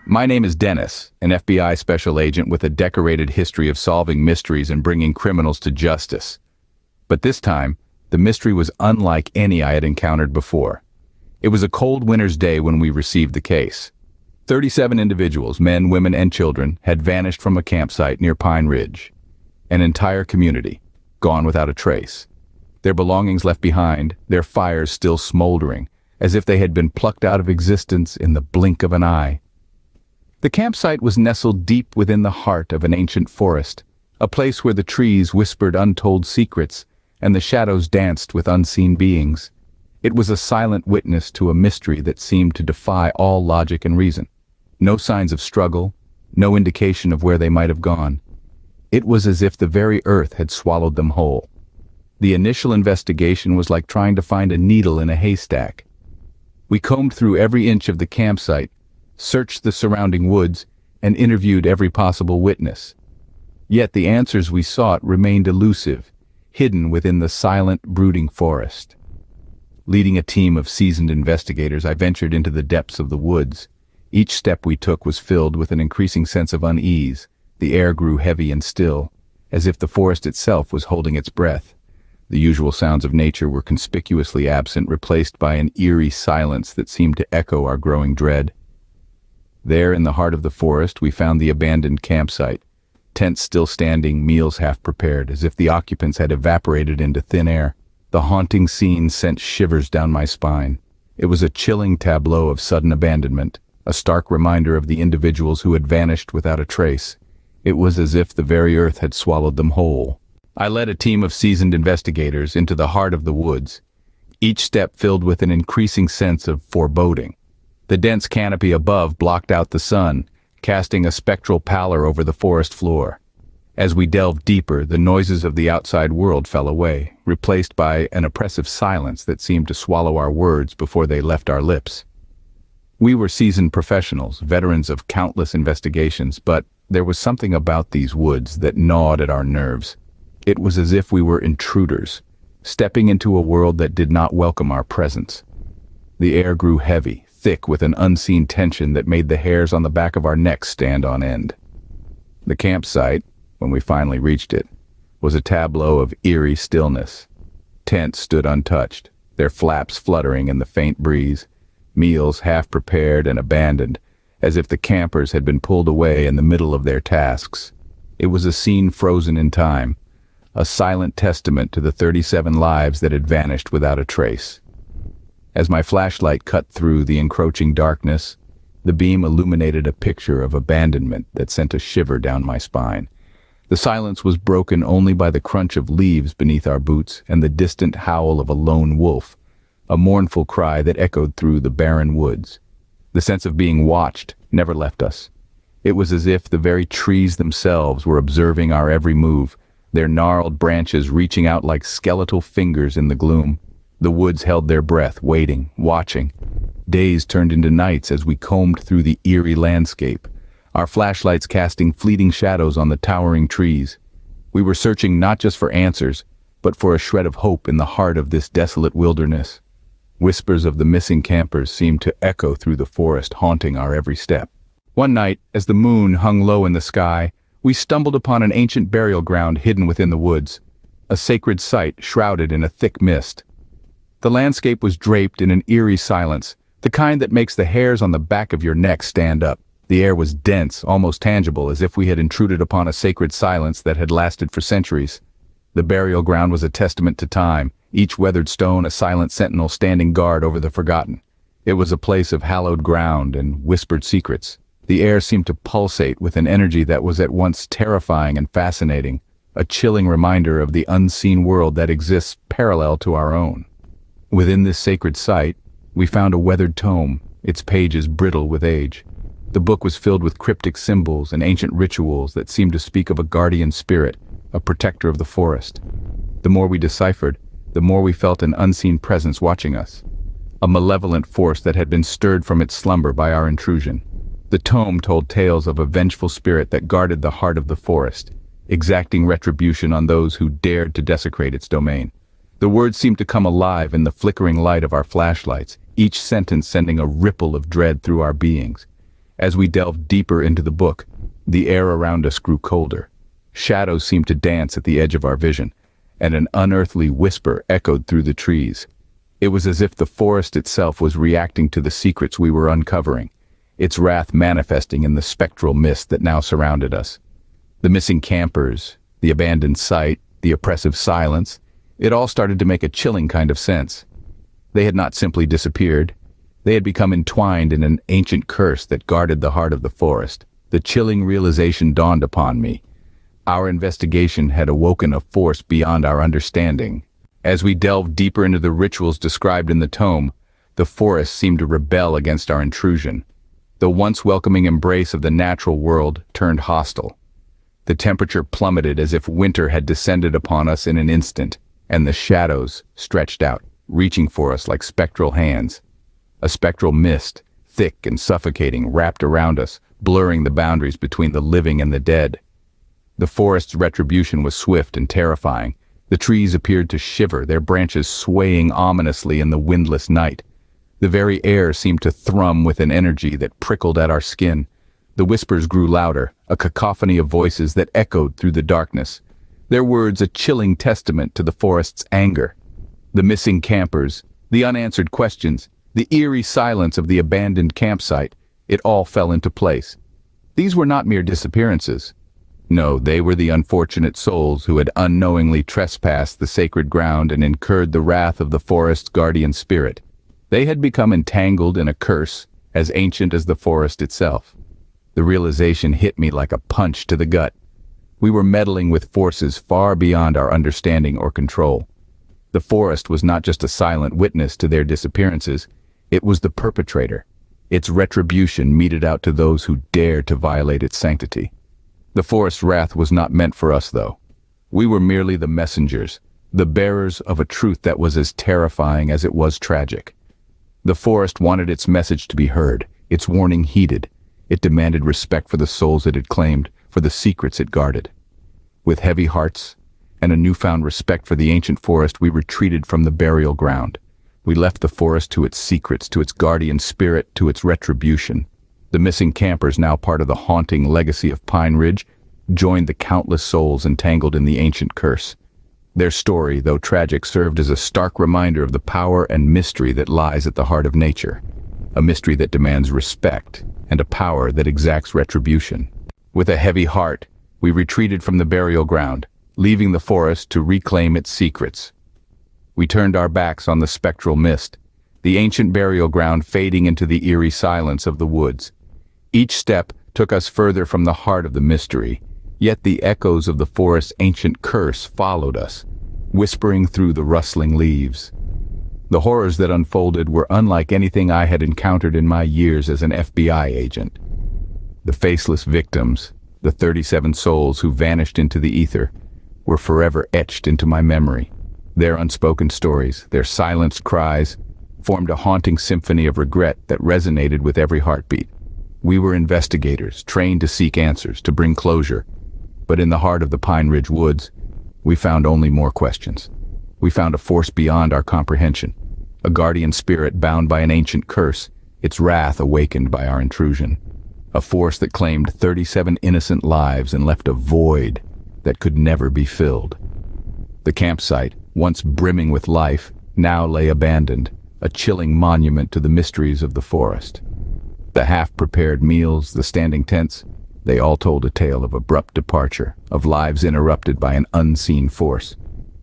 My name is Dennis, an FBI special agent with a decorated history of solving mysteries and bringing criminals to justice. But this time, the mystery was unlike any I had encountered before. It was a cold winter's day when we received the case. 37 individuals, men, women, and children, had vanished from a campsite near Pine Ridge. An entire community, gone without a trace. Their belongings left behind, their fires still smoldering, as if they had been plucked out of existence in the blink of an eye. The campsite was nestled deep within the heart of an ancient forest, a place where the trees whispered untold secrets and the shadows danced with unseen beings. It was a silent witness to a mystery that seemed to defy all logic and reason. No signs of struggle, no indication of where they might have gone. It was as if the very earth had swallowed them whole. The initial investigation was like trying to find a needle in a haystack. We combed through every inch of the campsite, searched the surrounding woods, and interviewed every possible witness. Yet the answers we sought remained elusive, hidden within the silent, brooding forest. Leading a team of seasoned investigators, I ventured into the depths of the woods. Each step we took was filled with an increasing sense of unease. The air grew heavy and still, as if the forest itself was holding its breath. The usual sounds of nature were conspicuously absent, replaced by an eerie silence that seemed to echo our growing dread. There, in the heart of the forest, we found the abandoned campsite. Tents still standing, meals half prepared, as if the occupants had evaporated into thin air. The haunting scene sent shivers down my spine. It was a chilling tableau of sudden abandonment, a stark reminder of the individuals who had vanished without a trace. It was as if the very earth had swallowed them whole. I led a team of seasoned investigators into the heart of the woods, each step filled with an increasing sense of foreboding. The dense canopy above blocked out the sun, casting a spectral pallor over the forest floor. As we delved deeper, the noises of the outside world fell away, replaced by an oppressive silence that seemed to swallow our words before they left our lips. We were seasoned professionals, veterans of countless investigations, but there was something about these woods that gnawed at our nerves. It was as if we were intruders, stepping into a world that did not welcome our presence. The air grew heavy, thick with an unseen tension that made the hairs on the back of our necks stand on end. The campsite, when we finally reached it, was a tableau of eerie stillness. Tents stood untouched, their flaps fluttering in the faint breeze, meals half prepared and abandoned, as if the campers had been pulled away in the middle of their tasks. It was a scene frozen in time, a silent testament to the 37 lives that had vanished without a trace. As my flashlight cut through the encroaching darkness, the beam illuminated a picture of abandonment that sent a shiver down my spine. The silence was broken only by the crunch of leaves beneath our boots and the distant howl of a lone wolf, a mournful cry that echoed through the barren woods. The sense of being watched never left us. It was as if the very trees themselves were observing our every move, their gnarled branches reaching out like skeletal fingers in the gloom. The woods held their breath, waiting, watching. Days turned into nights as we combed through the eerie landscape, our flashlights casting fleeting shadows on the towering trees. We were searching not just for answers, but for a shred of hope in the heart of this desolate wilderness. Whispers of the missing campers seemed to echo through the forest, haunting our every step. One night, as the moon hung low in the sky, we stumbled upon an ancient burial ground hidden within the woods, a sacred site shrouded in a thick mist. The landscape was draped in an eerie silence, the kind that makes the hairs on the back of your neck stand up. The air was dense, almost tangible, as if we had intruded upon a sacred silence that had lasted for centuries. The burial ground was a testament to time, each weathered stone a silent sentinel standing guard over the forgotten. It was a place of hallowed ground and whispered secrets. The air seemed to pulsate with an energy that was at once terrifying and fascinating, a chilling reminder of the unseen world that exists parallel to our own. Within this sacred site, we found a weathered tome, its pages brittle with age. The book was filled with cryptic symbols and ancient rituals that seemed to speak of a guardian spirit, a protector of the forest. The more we deciphered, the more we felt an unseen presence watching us, a malevolent force that had been stirred from its slumber by our intrusion. The tome told tales of a vengeful spirit that guarded the heart of the forest, exacting retribution on those who dared to desecrate its domain. The words seemed to come alive in the flickering light of our flashlights, each sentence sending a ripple of dread through our beings. As we delved deeper into the book, the air around us grew colder. Shadows seemed to dance at the edge of our vision, and an unearthly whisper echoed through the trees. It was as if the forest itself was reacting to the secrets we were uncovering, its wrath manifesting in the spectral mist that now surrounded us. The missing campers, the abandoned site, the oppressive silence, it all started to make a chilling kind of sense. They had not simply disappeared. They had become entwined in an ancient curse that guarded the heart of the forest. The chilling realization dawned upon me. Our investigation had awoken a force beyond our understanding. As we delved deeper into the rituals described in the tome, the forest seemed to rebel against our intrusion. The once welcoming embrace of the natural world turned hostile. The temperature plummeted as if winter had descended upon us in an instant, and the shadows stretched out, reaching for us like spectral hands. A spectral mist, thick and suffocating, wrapped around us, blurring the boundaries between the living and the dead. The forest's retribution was swift and terrifying. The trees appeared to shiver, their branches swaying ominously in the windless night. The very air seemed to thrum with an energy that prickled at our skin. The whispers grew louder, a cacophony of voices that echoed through the darkness, their words a chilling testament to the forest's anger. The missing campers, the unanswered questions, the eerie silence of the abandoned campsite, it all fell into place. These were not mere disappearances. No, they were the unfortunate souls who had unknowingly trespassed the sacred ground and incurred the wrath of the forest's guardian spirit. They had become entangled in a curse as ancient as the forest itself. The realization hit me like a punch to the gut. We were meddling with forces far beyond our understanding or control. The forest was not just a silent witness to their disappearances, it was the perpetrator. Its retribution meted out to those who dared to violate its sanctity. The forest's wrath was not meant for us, though. We were merely the messengers, the bearers of a truth that was as terrifying as it was tragic. The forest wanted its message to be heard, its warning heeded. It demanded respect for the souls it had claimed, for the secrets it guarded. With heavy hearts and a newfound respect for the ancient forest, we retreated from the burial ground. We left the forest to its secrets, to its guardian spirit, to its retribution. The missing campers, now part of the haunting legacy of Pine Ridge, joined the countless souls entangled in the ancient curse. Their story, though tragic, served as a stark reminder of the power and mystery that lies at the heart of nature. A mystery that demands respect, and a power that exacts retribution. With a heavy heart, we retreated from the burial ground, leaving the forest to reclaim its secrets. We turned our backs on the spectral mist, the ancient burial ground fading into the eerie silence of the woods. Each step took us further from the heart of the mystery, yet the echoes of the forest's ancient curse followed us, whispering through the rustling leaves. The horrors that unfolded were unlike anything I had encountered in my years as an FBI agent. The faceless victims, the 37 souls who vanished into the ether, were forever etched into my memory. Their unspoken stories, their silenced cries, formed a haunting symphony of regret that resonated with every heartbeat. We were investigators, trained to seek answers, to bring closure. But in the heart of the Pine Ridge woods, we found only more questions. We found a force beyond our comprehension, a guardian spirit bound by an ancient curse, its wrath awakened by our intrusion. A force that claimed 37 innocent lives and left a void that could never be filled. The campsite, once brimming with life, now lay abandoned, a chilling monument to the mysteries of the forest. The half-prepared meals, the standing tents, they all told a tale of abrupt departure, of lives interrupted by an unseen force.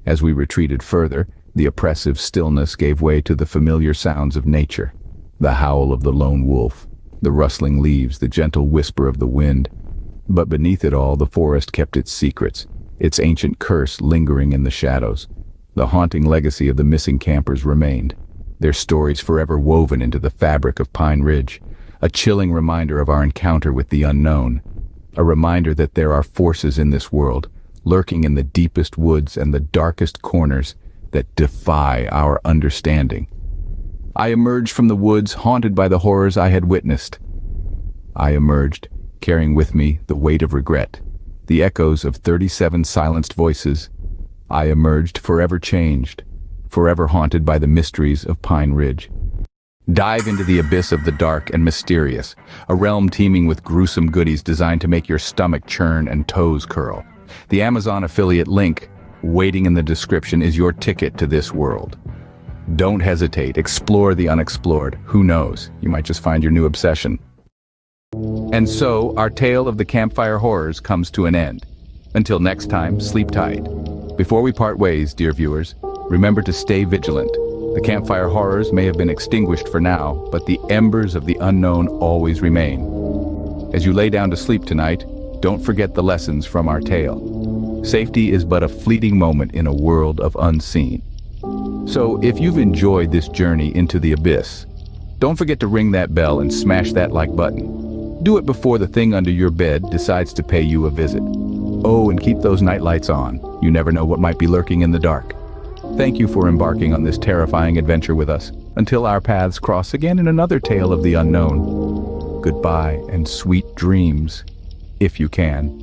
As we retreated further, the oppressive stillness gave way to the familiar sounds of nature, the howl of the lone wolf, the rustling leaves, the gentle whisper of the wind. But beneath it all, the forest kept its secrets, its ancient curse lingering in the shadows. The haunting legacy of the missing campers remained, their stories forever woven into the fabric of Pine Ridge, a chilling reminder of our encounter with the unknown, a reminder that there are forces in this world, lurking in the deepest woods and the darkest corners, that defy our understanding. I emerged from the woods, haunted by the horrors I had witnessed. I emerged, carrying with me the weight of regret, the echoes of 37 silenced voices. I emerged forever changed, forever haunted by the mysteries of Pine Ridge. Dive into the abyss of the dark and mysterious, a realm teeming with gruesome goodies designed to make your stomach churn and toes curl. The Amazon affiliate link, waiting in the description, is your ticket to this world. Don't hesitate, explore the unexplored. Who knows, you might just find your new obsession. And so, our tale of the Campfire Horrors comes to an end. Until next time, sleep tight. Before we part ways, dear viewers, remember to stay vigilant. The Campfire Horrors may have been extinguished for now, but the embers of the unknown always remain. As you lay down to sleep tonight, don't forget the lessons from our tale. Safety is but a fleeting moment in a world of unseen. So, if you've enjoyed this journey into the abyss, don't forget to ring that bell and smash that like button. Do it before the thing under your bed decides to pay you a visit. Oh, and keep those night lights on. You never know what might be lurking in the dark. Thank you for embarking on this terrifying adventure with us. Until our paths cross again in another tale of the unknown. Goodbye and sweet dreams, if you can.